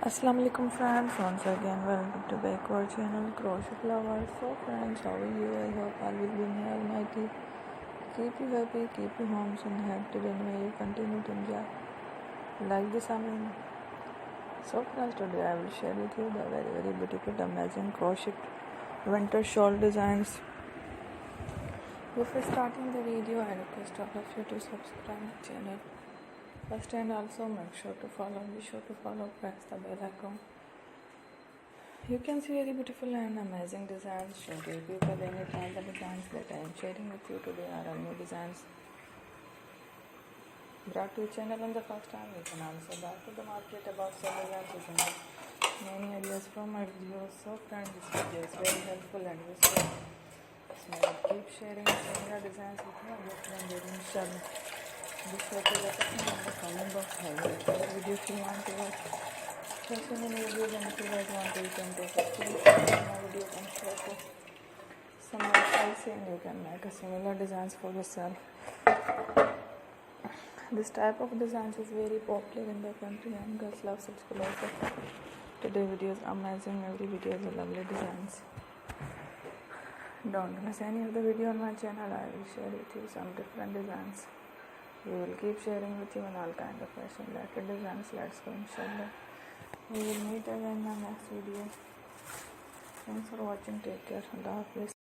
Assalamu alaikum friends, once again welcome to back our channel Crochet Lovers. So friends, how are you? I hope all will be may Almighty keep you happy, keep you homes and happy, and may you continue to enjoy like this. So friends, today I will share with you the very beautiful, amazing crochet winter shawl designs. Before starting the video, I request all of you to subscribe my channel first, and also make sure to follow, press the bell icon. You can see very beautiful and amazing designs. Should you people anytime the designs that I am sharing with you today are all new designs brought to your channel in the first time. You can also back to the market about some designs. You can get many ideas from my videos. So friends, this video is very helpful and useful. So I will keep sharing similar designs with you and your friend inshallah. This way to let us know in the comment box how you video if you want to watch. There's so many videos, and if you guys want to, you can take a screenshot of my videos and share to someone else, and you can make a similar designs for yourself. This type of designs is very popular in the country and girls love such clothes. Today video is amazing. Every video is a lovely designs. Don't miss any of the video on my channel. I will share with you some different designs. We will keep sharing with you in all kind of fashion related designs. Let's go inshallah. We will meet again in the next video. Thanks for watching. Take care. Allah Hafiz.